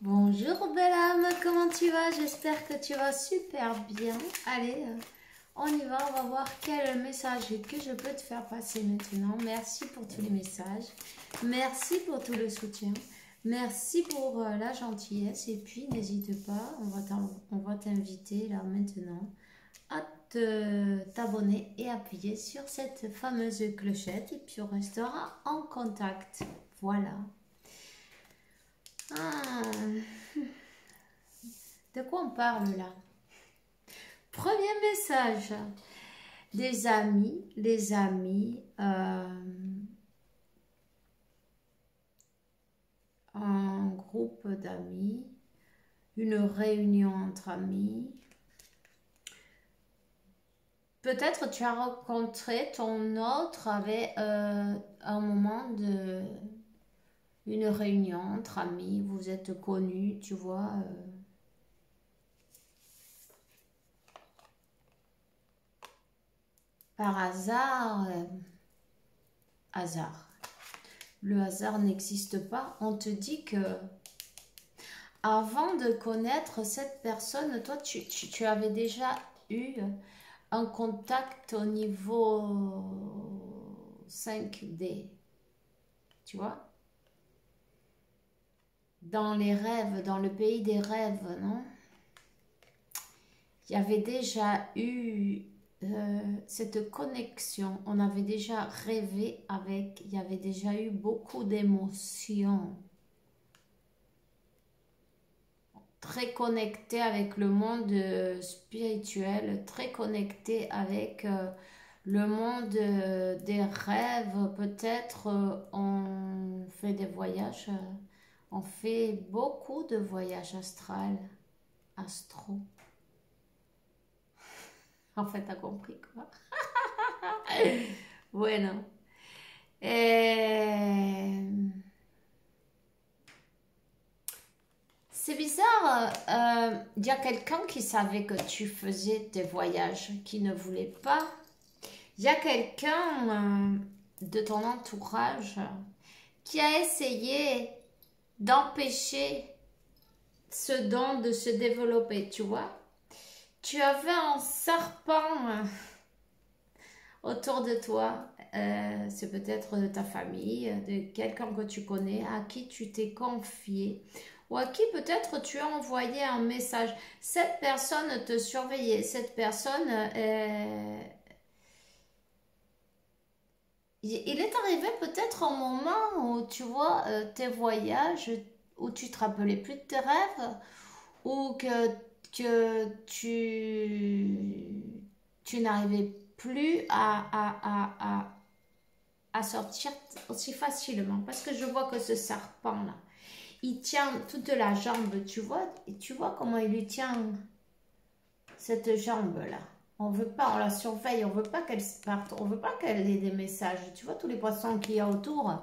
Bonjour belle âme, comment tu vas? J'espère que tu vas super bien. Allez, on y va, on va voir quel message que je peux te faire passer maintenant. Merci pour tous les messages, merci pour tout le soutien, merci pour la gentillesse. Et puis n'hésite pas, on va t'inviter là maintenant à t'abonner et appuyer sur cette fameuse clochette. Et puis on restera en contact. Voilà. Ah. De quoi on parle là? Premier message. Des amis, les amis, un groupe d'amis, une réunion entre amis. Peut-être tu as rencontré ton autre avec un moment de une réunion entre amis, vous êtes connus, tu vois. Par hasard, hasard. Le hasard n'existe pas. On te dit que avant de connaître cette personne, toi, tu avais déjà eu un contact au niveau 5D. Tu vois? Dans les rêves, dans le pays des rêves, non? Il y avait déjà eu cette connexion. On avait déjà rêvé avec. Il y avait déjà eu beaucoup d'émotions. Très connecté avec le monde spirituel, très connecté avec le monde des rêves. Peut-être on fait des voyages, on fait beaucoup de voyages astro. En fait, t'as compris quoi? Bueno. C'est bizarre, il y a quelqu'un qui savait que tu faisais des voyages, qui ne voulait pas. Il y a quelqu'un de ton entourage qui a essayé d'empêcher ce don de se développer, tu vois. Tu avais un serpent autour de toi, c'est peut-être de ta famille, de quelqu'un que tu connais, à qui tu t'es confié, ou à qui peut-être tu as envoyé un message. Cette personne te surveillait, cette personne, il est arrivé peut-être un moment où tu vois tes voyages, où tu te rappelais plus de tes rêves, ou que tu n'arrivais plus à sortir aussi facilement. Parce que je vois que ce serpent-là, il tient toute la jambe, tu vois, et tu vois comment il lui tient cette jambe-là. On veut pas, on la surveille, on veut pas qu'elle parte, on veut pas qu'elle ait des messages. Tu vois tous les poissons qu'il y a autour,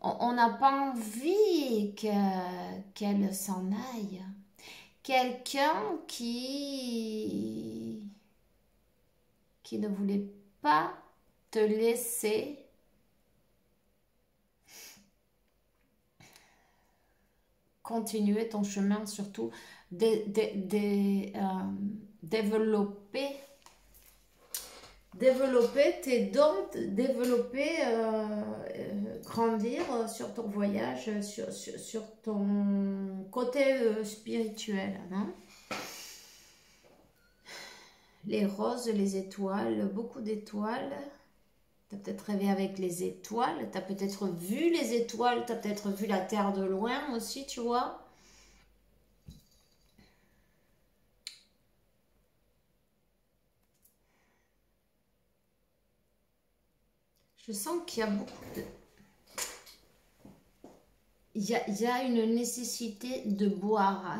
on n'a pas envie qu'elle s'en aille. Quelqu'un qui ne voulait pas te laisser continuer ton chemin, surtout développer tes dons, grandir sur ton voyage, sur ton côté spirituel, non? Les roses, les étoiles, beaucoup d'étoiles. Tu as peut-être rêvé avec les étoiles, tu as peut-être vu les étoiles, tu as peut-être vu la terre de loin aussi, tu vois. Je sens qu'il y a beaucoup de... Il y a une nécessité de boire.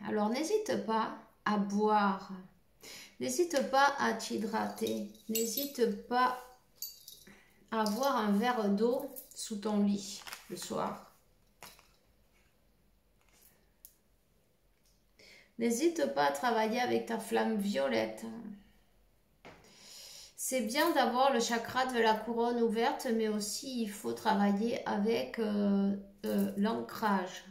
Alors n'hésite pas à boire. N'hésite pas à t'hydrater. N'hésite pas à avoir un verre d'eau sous ton lit le soir. N'hésite pas à travailler avec ta flamme violette. C'est bien d'avoir le chakra de la couronne ouverte, mais aussi il faut travailler avec l'ancrage.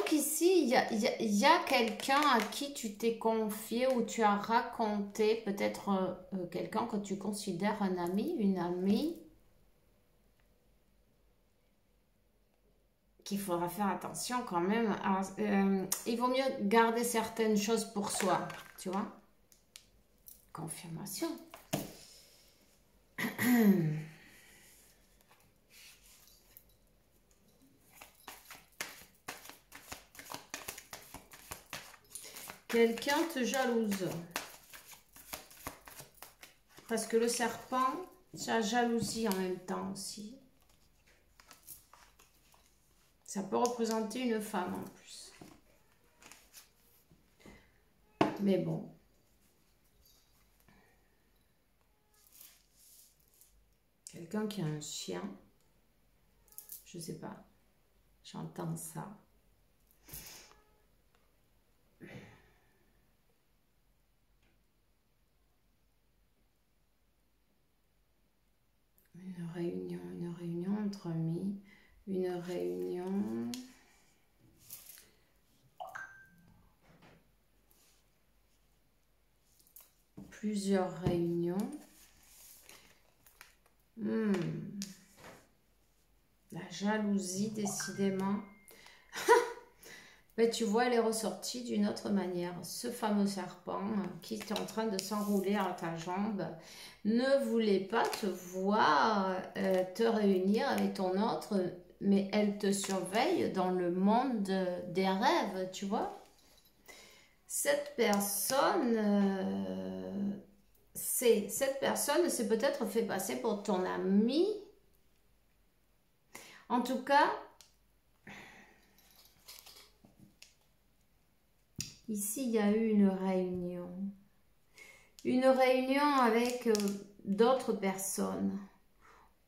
qu'ici, il y a quelqu'un à qui tu t'es confié ou tu as raconté, peut-être quelqu'un que tu considères un ami, une amie, qu'il faudra faire attention quand même. Il vaut mieux garder certaines choses pour soi, tu vois. Confirmation. Quelqu'un te jalouse. Parce que le serpent, ça jalousie en même temps aussi. Ça peut représenter une femme en plus. Mais bon. Quelqu'un qui a un chien. Je sais pas. J'entends ça. Une réunion entre amis. Une réunion. Plusieurs réunions. La jalousie, décidément. Mais tu vois, elle est ressortie d'une autre manière. Ce fameux serpent qui est en train de s'enrouler à ta jambe ne voulait pas te voir te réunir avec ton autre, mais elle te surveille dans le monde des rêves, tu vois. Cette personne s'est peut-être fait passer pour ton ami. En tout cas, ici, il y a eu une réunion. Une réunion avec d'autres personnes.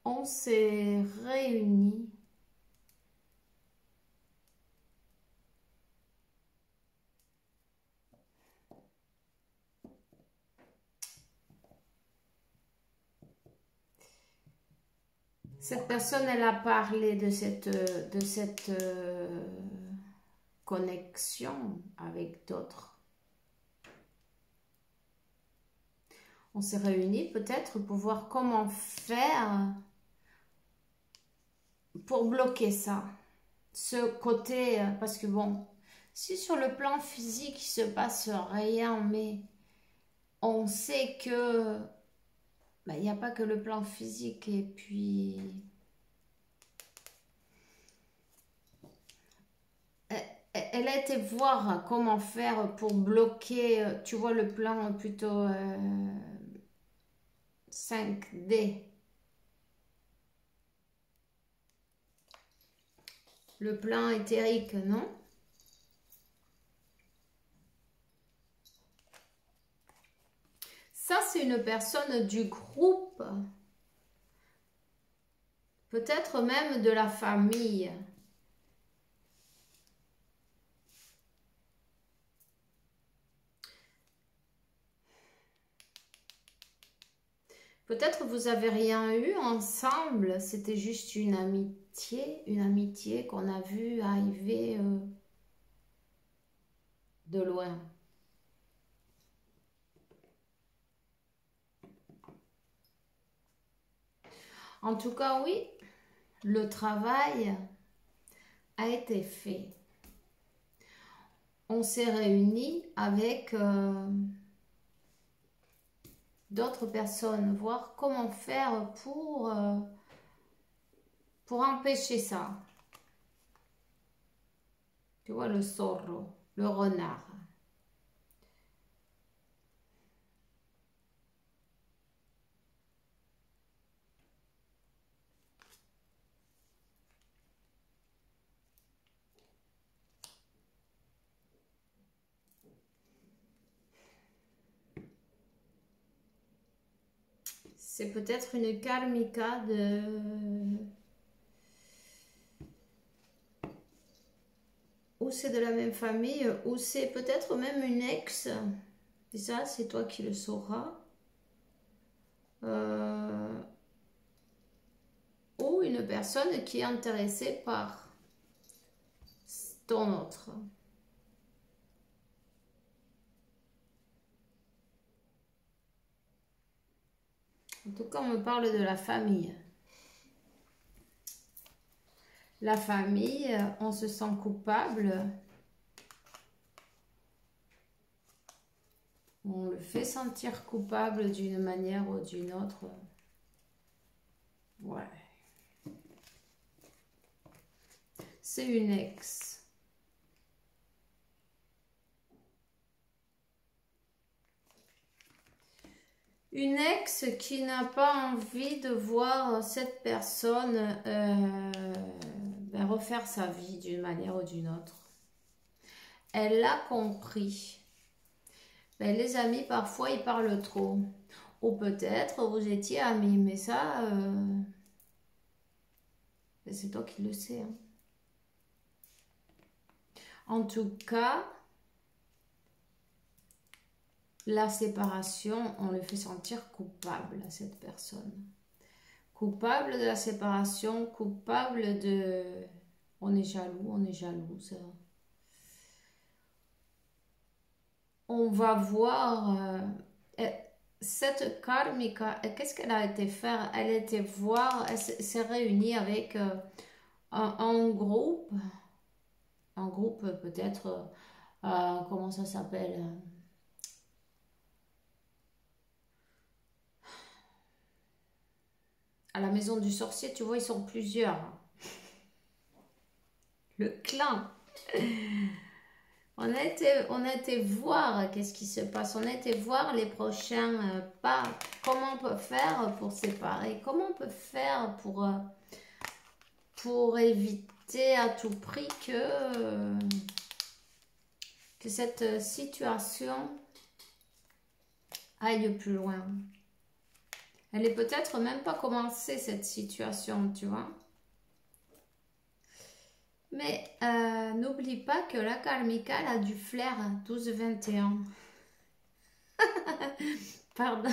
On s'est réunis. Cette personne, elle a parlé de cette connexion avec d'autres. On s'est réunis peut-être pour voir comment faire pour bloquer ça. Ce côté, parce que bon, si sur le plan physique il se passe rien, mais on sait que il n'y a pas que le plan physique et puis elle a été voir comment faire pour bloquer, tu vois le plan plutôt 5D. Le plan éthérique, non? Ça, c'est une personne du groupe. Peut-être même de la famille. Peut-être vous avez rien eu ensemble. C'était juste une amitié qu'on a vue arriver de loin. En tout cas, oui, le travail a été fait. On s'est réunis avec d'autres personnes, voir comment faire pour empêcher ça. Tu vois le zorro, le renard. C'est peut-être une karmika ou c'est de la même famille, ou c'est peut-être même une ex. Et ça, c'est toi qui le sauras. Ou une personne qui est intéressée par ton autre. En tout cas, on me parle de la famille. La famille, on se sent coupable. On le fait sentir coupable d'une manière ou d'une autre. Ouais. C'est une ex. Une ex qui n'a pas envie de voir cette personne refaire sa vie d'une manière ou d'une autre. Elle l'a compris. Les amis, parfois, ils parlent trop. Ou peut-être vous étiez amis, mais ça, c'est toi qui le sais. Hein. En tout cas, la séparation, on le fait sentir coupable à cette personne. Coupable de la séparation, coupable de... On est jalouse. On va voir... cette karmika, qu'est-ce qu'elle a été faire? Elle était voir, elle s'est réunie avec un groupe peut-être, comment ça s'appelle? À la maison du sorcier, tu vois, ils sont plusieurs. Le clan. On a été voir qu'est-ce qui se passe. On a été voir les prochains pas. Comment on peut faire pour séparer. Comment on peut faire pour éviter à tout prix que cette situation aille plus loin. Elle est peut-être même pas commencée cette situation, tu vois. Mais n'oublie pas que la karmika, elle a du flair 12-21. Pardon.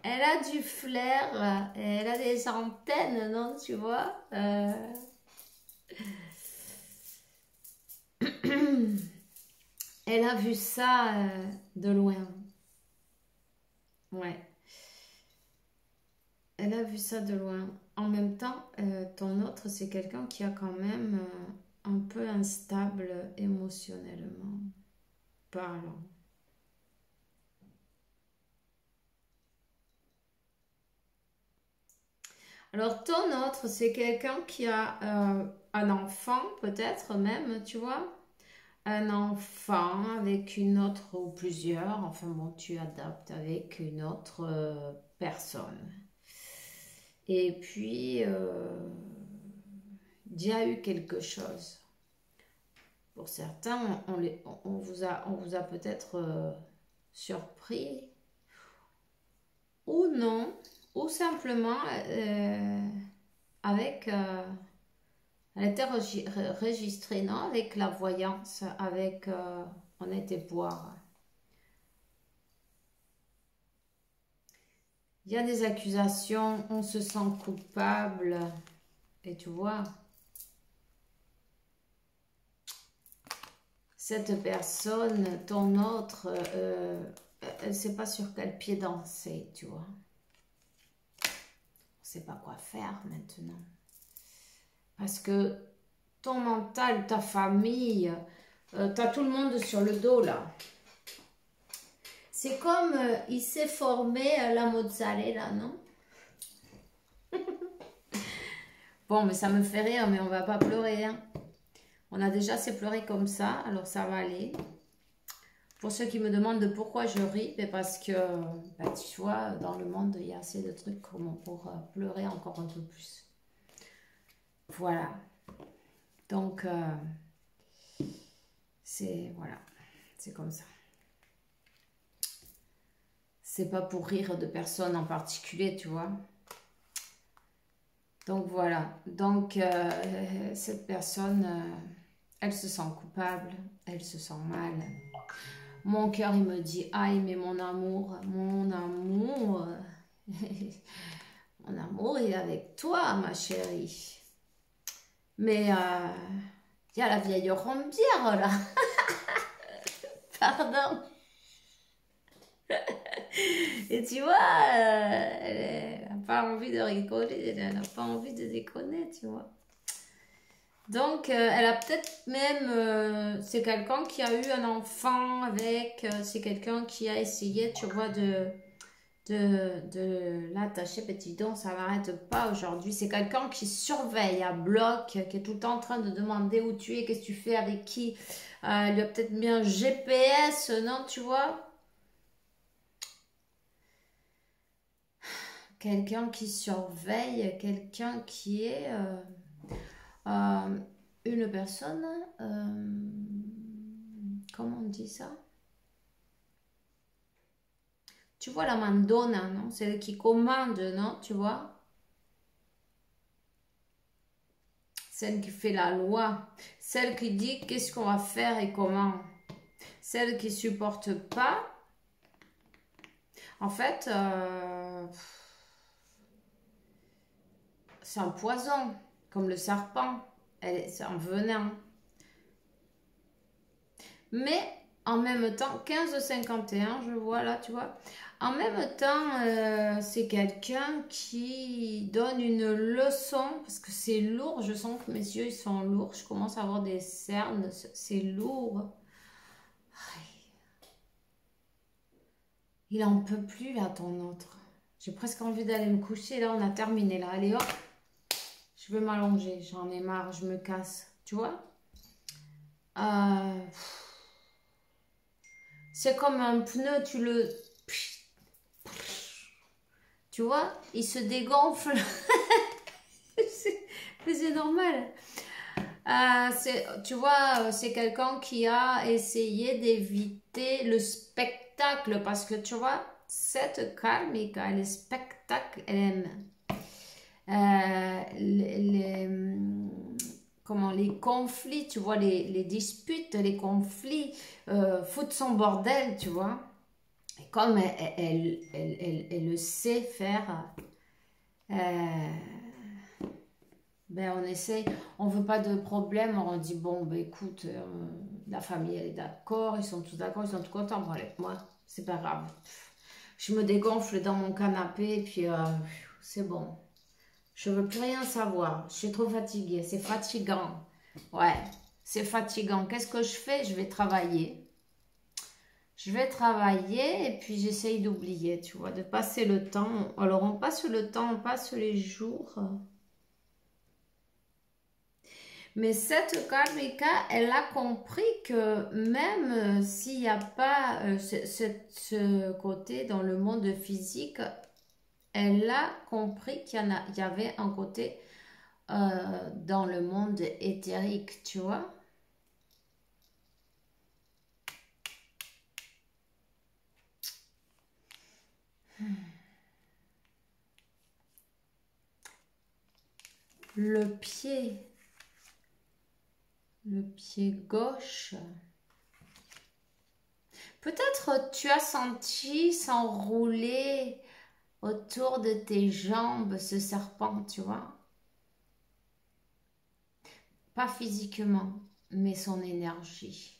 Elle a du flair, elle a des antennes, non, tu vois. Elle a vu ça de loin. Ouais. Elle a vu ça de loin. En même temps, ton autre, c'est quelqu'un qui a quand même un peu instable émotionnellement parlant. Alors, ton autre, c'est quelqu'un qui a un enfant, peut-être même, tu vois. Un enfant avec une autre ou plusieurs. Enfin bon, tu adaptes avec une autre personne. Et puis, il y a eu quelque chose. Pour certains, on vous a peut-être surpris ou non, ou simplement avec, elle était enregistrée, non, avec la voyance, avec, on était boire. Il y a des accusations, on se sent coupable, et tu vois, cette personne, ton autre, elle ne sait pas sur quel pied danser, tu vois. On ne sait pas quoi faire maintenant. Parce que ton mental, ta famille, tu as tout le monde sur le dos là. C'est comme il s'est formé la mozzarella, non? Bon, mais ça me fait rire, mais on va pas pleurer. Hein. On a déjà assez pleuré comme ça, alors ça va aller. Pour ceux qui me demandent de pourquoi je ris, parce que, tu vois, dans le monde, il y a assez de trucs pour pleurer encore un peu plus. Voilà. Donc, voilà, c'est comme ça. C'est pas pour rire de personne en particulier, tu vois. Donc, voilà. Donc, cette personne, elle se sent coupable, elle se sent mal. Mon cœur, il me dit, aïe, mais mon amour, mon amour, il est avec toi, ma chérie. Mais il y a la vieille rombière là. Pardon. Et tu vois, elle n'a pas envie de rigoler, elle n'a pas envie de déconner, tu vois. Donc, elle a peut-être même, c'est quelqu'un qui a eu un enfant avec, c'est quelqu'un qui a essayé, tu vois, de l'attacher, petit don, ça n'arrête pas aujourd'hui. C'est quelqu'un qui surveille à bloc, qui est tout le temps en train de demander où tu es, qu'est-ce que tu fais, avec qui. Il lui a peut-être mis un GPS, non, tu vois. Quelqu'un qui surveille, quelqu'un qui est euh, une personne, comment on dit ça? Tu vois la mandona, non? Celle qui commande, non? Tu vois? Celle qui fait la loi. Celle qui dit qu'est-ce qu'on va faire et comment. Celle qui supporte pas. En fait, c'est un poison, comme le serpent. C'est un venin. Mais en même temps, 15,51, je vois là, tu vois. En même temps, c'est quelqu'un qui donne une leçon, parce que c'est lourd, je sens que mes yeux, ils sont lourds, je commence à avoir des cernes, c'est lourd. Il en peut plus, là, ton autre. J'ai presque envie d'aller me coucher, là, on a terminé, là. Allez, hop, je vais m'allonger, j'en ai marre, je me casse, tu vois. C'est comme un pneu, tu vois, il se dégonfle. Mais c'est normal. Tu vois, c'est quelqu'un qui a essayé d'éviter le spectacle parce que tu vois, cette karmika, le spectacle, elle aime. Comment, les conflits, tu vois, les disputes, les conflits, foutent son bordel, tu vois. Et comme elle le sait faire, euh, ben on essaye, on veut pas de problème, on dit bon, ben écoute, la famille elle est d'accord, ils sont tous d'accord, ils sont tous contents, bon allez, moi, c'est pas grave. Je me dégonfle dans mon canapé, et puis c'est bon. Je veux plus rien savoir, je suis trop fatiguée, c'est fatigant. Ouais, c'est fatigant. Qu'est-ce que je fais? Je vais travailler. Je vais travailler et puis j'essaye d'oublier, tu vois, de passer le temps. Alors on passe le temps, on passe les jours. Mais cette karmika, elle a compris que même s'il n'y a pas ce côté dans le monde physique, elle a compris qu'il y avait un côté dans le monde éthérique, tu vois. Le pied gauche. Peut-être tu as senti s'enrouler autour de tes jambes ce serpent, tu vois. Pas physiquement, mais son énergie.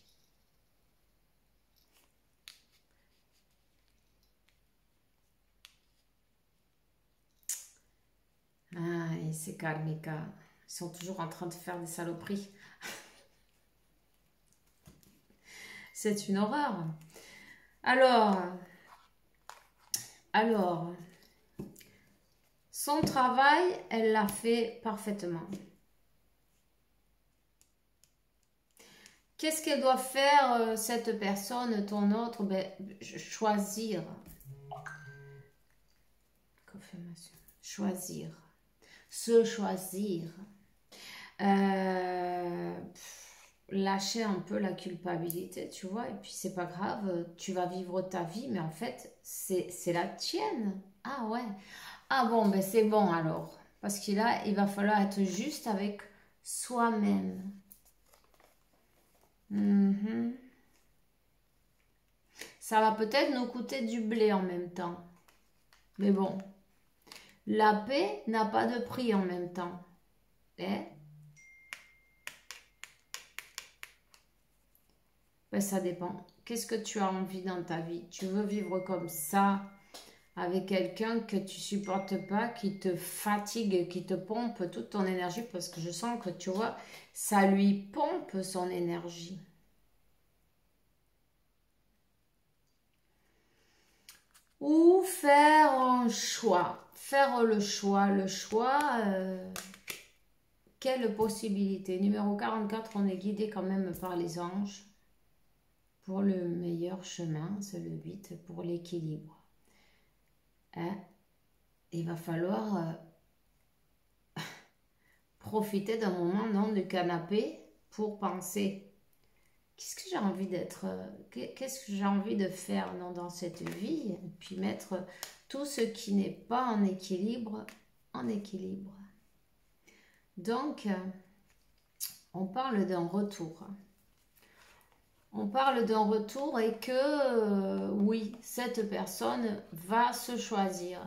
Ah, et c'est karmika. Ils sont toujours en train de faire des saloperies. C'est une horreur. Alors, son travail, elle l'a fait parfaitement. Qu'est-ce qu'elle doit faire, cette personne, ton autre? Ben, choisir. Confirmation. Choisir. Se choisir. Lâcher un peu la culpabilité, tu vois, et puis c'est pas grave, tu vas vivre ta vie, mais en fait, c'est la tienne. Ah ouais. Ah bon, ben c'est bon alors. Parce que là, il va falloir être juste avec soi-même. Mhm. Ça va peut-être nous coûter du blé en même temps. Mais bon, la paix n'a pas de prix en même temps. Eh? Ben, ça dépend. Qu'est-ce que tu as envie dans ta vie? Tu veux vivre comme ça avec quelqu'un que tu supportes pas, qui te fatigue, qui te pompe toute ton énergie, parce que je sens que tu vois, ça lui pompe son énergie. Ou faire un choix. Faire le choix. Le choix, quelle possibilité? Numéro 44, on est guidé quand même par les anges pour le meilleur chemin, c'est le 8, pour l'équilibre. Hein? Il va falloir profiter d'un moment non du canapé pour penser. Qu'est-ce que j'ai envie d'être, qu'est-ce que j'ai envie de faire non, dans cette vie, et puis mettre tout ce qui n'est pas en équilibre, en équilibre. Donc, on parle d'un retour. On parle d'un retour et que, oui, cette personne va se choisir.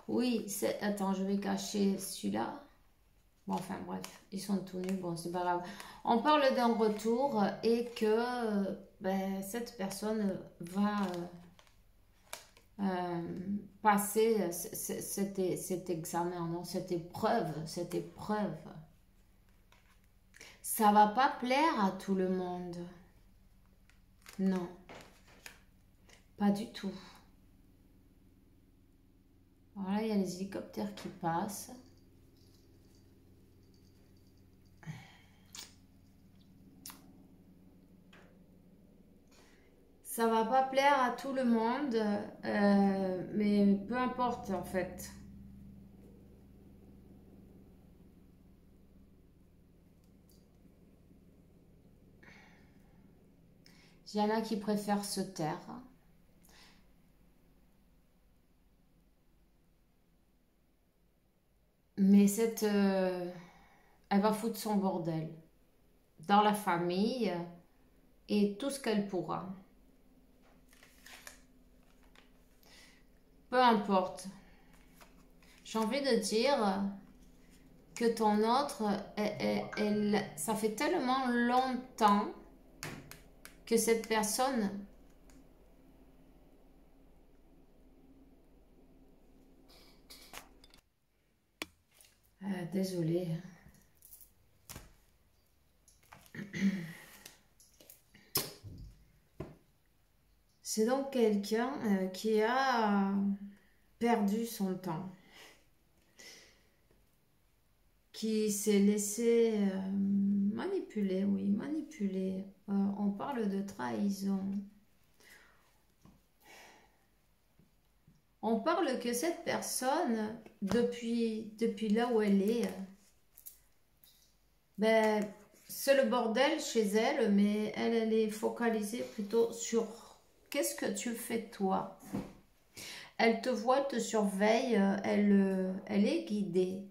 Oui, attends, je vais cacher celui-là. Bon, enfin, bref, ils sont tout nus, bon, c'est pas grave. On parle d'un retour et que ben, cette personne va passer cet examen, non, cette épreuve. Ça va pas plaire à tout le monde. Non, pas du tout. Voilà, il y a les hélicoptères qui passent. Ça va pas plaire à tout le monde, mais peu importe en fait. Il y en a qui préfèrent se taire. Mais elle va foutre son bordel dans la famille et tout ce qu'elle pourra. Peu importe. J'ai envie de dire que ton autre, ça fait tellement longtemps que cette personne désolée. C'est donc quelqu'un qui a perdu son temps, qui s'est laissé manipuler, oui, manipuler. On parle de trahison. On parle que cette personne, depuis là où elle est, ben, c'est le bordel chez elle, mais elle est focalisée plutôt sur qu'est-ce que tu fais toi. Elle te voit, elle te surveille, elle est guidée.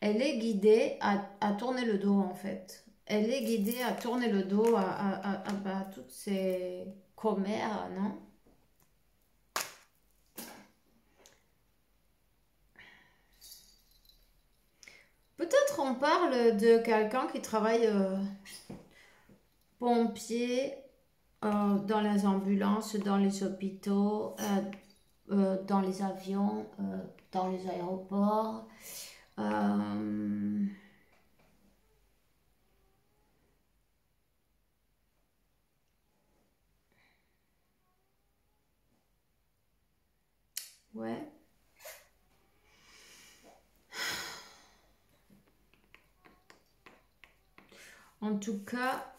Elle est guidée à tourner le dos en fait. Elle est guidée à tourner le dos à toutes ces commères, non? Peut-être on parle de quelqu'un qui travaille pompier dans les ambulances, dans les hôpitaux, dans les avions, dans les aéroports. Ouais. En tout cas,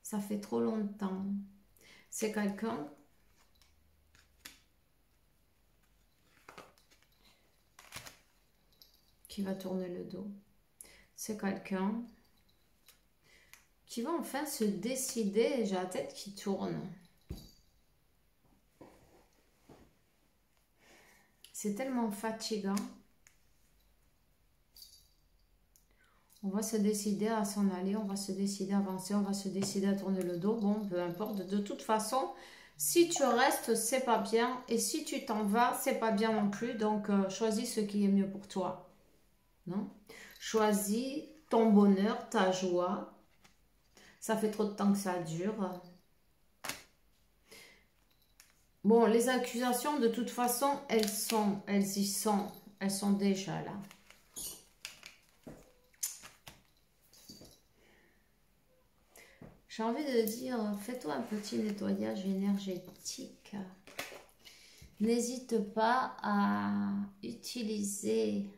ça fait trop longtemps. C'est quelqu'un qui va tourner le dos. C'est quelqu'un qui va enfin se décider. J'ai la tête qui tourne. C'est tellement fatigant. On va se décider à s'en aller, on va se décider à avancer, on va se décider à tourner le dos. Bon, peu importe. De toute façon, si tu restes, c'est pas bien. Et si tu t'en vas, c'est pas bien non plus. Donc, choisis ce qui est mieux pour toi. Non? Choisis ton bonheur, ta joie. Ça fait trop de temps que ça dure. Bon, les accusations, de toute façon, elles y sont. Elles sont déjà là. J'ai envie de dire, fais-toi un petit nettoyage énergétique. N'hésite pas à utiliser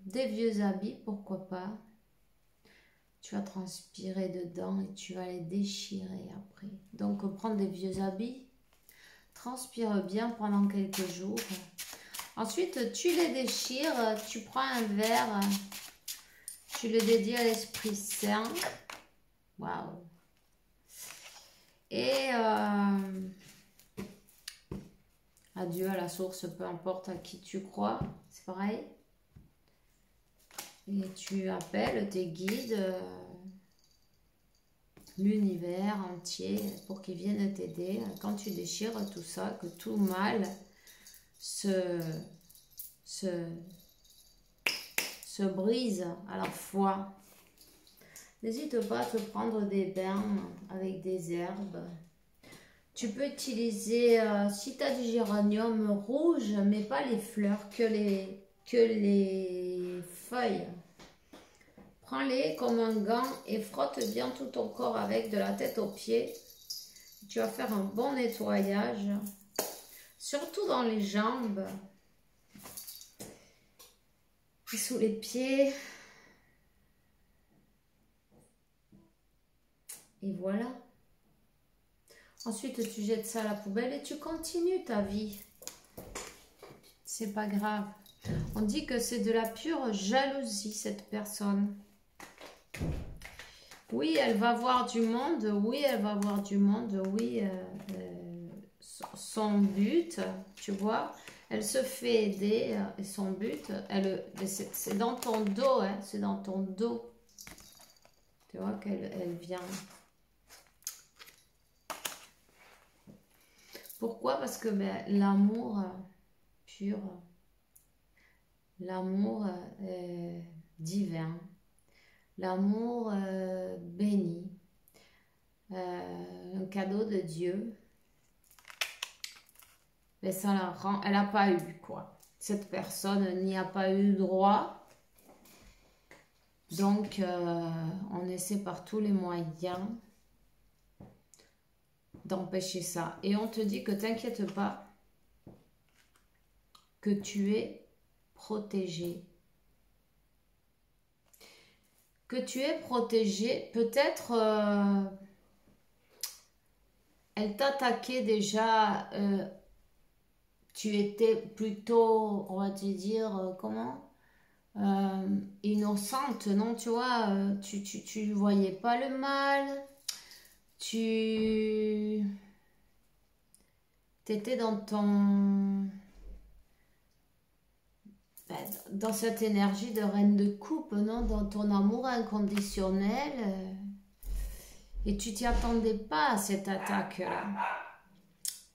des vieux habits, pourquoi pas. Tu vas transpirer dedans et tu vas les déchirer après. Donc, prends des vieux habits, transpire bien pendant quelques jours. Ensuite, tu les déchires, tu prends un verre, tu le dédies à l'Esprit Saint. Waouh! Et à Dieu, à la source, peu importe à qui tu crois, c'est pareil. Et tu appelles tes guides, l'univers entier, pour qu'ils viennent t'aider. Quand tu déchires tout ça, que tout mal se brise à la fois. N'hésite pas à te prendre des bains avec des herbes. Tu peux utiliser, si tu as du géranium rouge, mais pas les fleurs, que les feuilles. Prends-les comme un gant et frotte bien tout ton corps avec, de la tête aux pieds. Tu vas faire un bon nettoyage, surtout dans les jambes et sous les pieds. Et voilà. Ensuite, tu jettes ça à la poubelle et tu continues ta vie. C'est pas grave. On dit que c'est de la pure jalousie, cette personne. Oui, elle va voir du monde. Oui, elle va voir du monde. Oui, son but, tu vois, elle se fait aider. Et son but, c'est dans ton dos. Hein, c'est dans ton dos. Tu vois qu'elle vient. Pourquoi? Parce que l'amour pur, l'amour divin, l'amour béni, un cadeau de Dieu, mais ça la rend, elle n'a pas eu quoi. Cette personne n'y a pas eu droit. Donc, on essaie par tous les moyens d'empêcher ça. Et on te dit que t'inquiète pas, que tu es protégé. Que tu es protégé. Peut-être elle t'attaquait déjà. Tu étais plutôt, on va te dire, comment innocente, non? Tu vois, tu voyais pas le mal. Tu étais dans ton... dans cette énergie de reine de coupe, non? Dans ton amour inconditionnel. Et tu t'y attendais pas à cette attaque-là.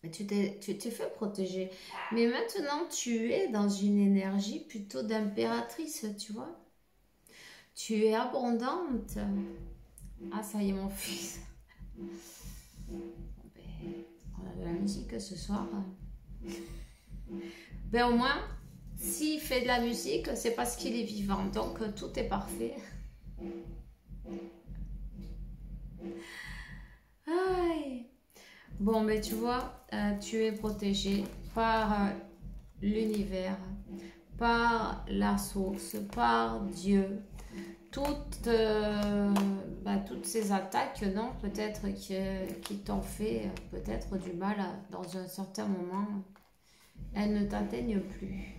Mais tu t'es fait protéger. Mais maintenant, tu es dans une énergie plutôt d'impératrice, tu vois. Tu es abondante. Ah, ça y est, mon fils. On a de la musique ce soir. Ben au moins, s'il fait de la musique, c'est parce qu'il est vivant. Donc, tout est parfait. Aïe. Bon, mais tu vois, tu es protégé par l'univers, par la source, par Dieu. Toutes ces attaques, non, peut-être qui t'ont fait peut-être du mal dans un certain moment, elles ne t'atteignent plus.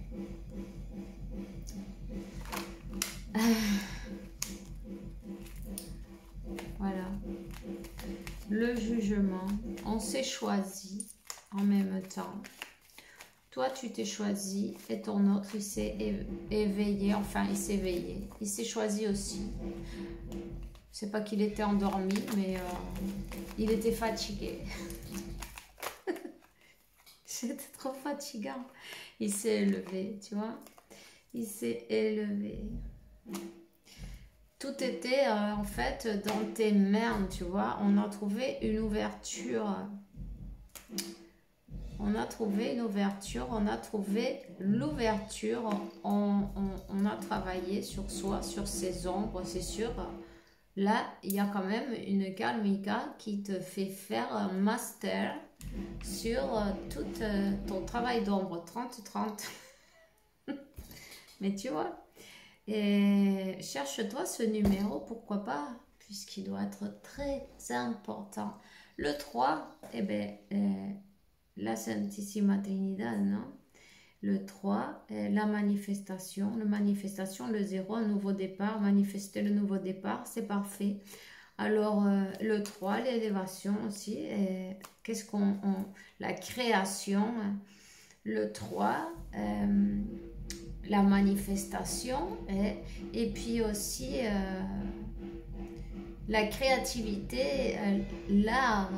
Voilà. Le jugement, on s'est choisi en même temps. Toi, tu t'es choisi et ton autre, il s'est éveillé. Enfin, il s'est éveillé. Il s'est choisi aussi. C'est pas qu'il était endormi, mais il était fatigué. C'était trop fatigant. Il s'est élevé, tu vois. Il s'est élevé. tout était en fait dans tes mains, tu vois. On a trouvé une ouverture. On a trouvé une ouverture, on a trouvé l'ouverture, on a travaillé sur soi, sur ses ombres, c'est sûr. Là, il y a quand même une karmika qui te fait faire un master sur tout ton travail d'ombre, 30-30. Mais tu vois, et cherche-toi ce numéro, pourquoi pas, puisqu'il doit être très important. Le 3, eh bien, la Santissima Trinidad, non? Le 3, la manifestation. La manifestation, le 0, un nouveau départ. Manifester le nouveau départ, c'est parfait. Alors, le 3, l'élévation aussi. Qu'est-ce qu'on... la création. Le 3, la manifestation. Et puis aussi, la créativité, l'art.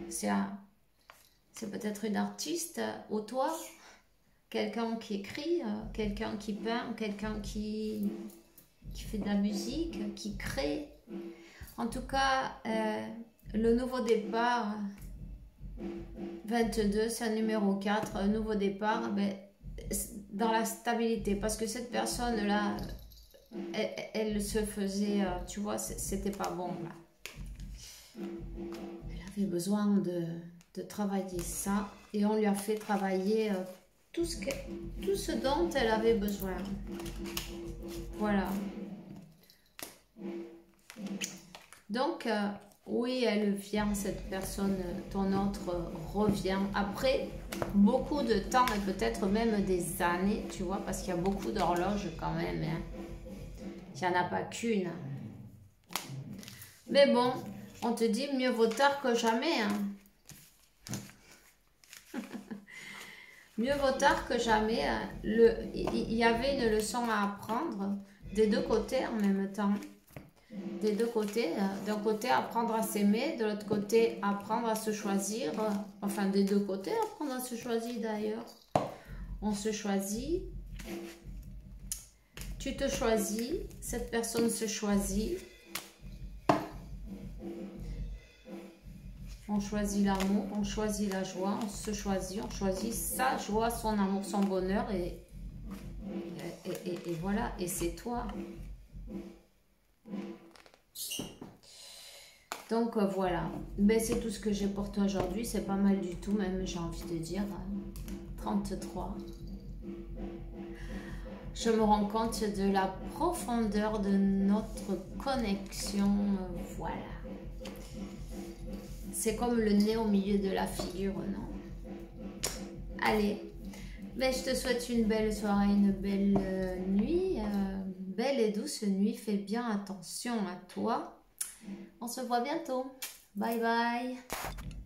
C'est peut-être une artiste ou toi, quelqu'un qui écrit, quelqu'un qui peint, quelqu'un qui fait de la musique, qui crée. En tout cas, le nouveau départ, 22, c'est un numéro 4, un nouveau départ, ben, dans la stabilité. Parce que cette personne-là, elle se faisait, tu vois, c'était pas bon là. Elle avait besoin de travailler ça et on lui a fait travailler tout ce dont elle avait besoin. Voilà. Donc, oui, elle vient, cette personne, ton autre revient après beaucoup de temps et peut-être même des années, tu vois, parce qu'il y a beaucoup d'horloges quand même. Hein. Il n'y en a pas qu'une. Mais bon, on te dit mieux vaut tard que jamais. Hein. Mieux vaut tard que jamais. Il y avait une leçon à apprendre des deux côtés en même temps. Des deux côtés. D'un côté, apprendre à s'aimer. De l'autre côté, apprendre à se choisir. Enfin, des deux côtés, apprendre à se choisir d'ailleurs. On se choisit. Tu te choisis. Cette personne se choisit. On choisit l'amour, on choisit la joie, on se choisit, on choisit sa joie, son amour, son bonheur et voilà, et c'est toi. Donc voilà, mais c'est tout ce que j'ai pour toi aujourd'hui, c'est pas mal du tout même, j'ai envie de dire, 33. Je me rends compte de la profondeur de notre connexion, voilà. C'est comme le nez au milieu de la figure, non? Allez, ben, je te souhaite une belle soirée, une belle nuit, belle et douce nuit. Fais bien attention à toi. On se voit bientôt. Bye bye.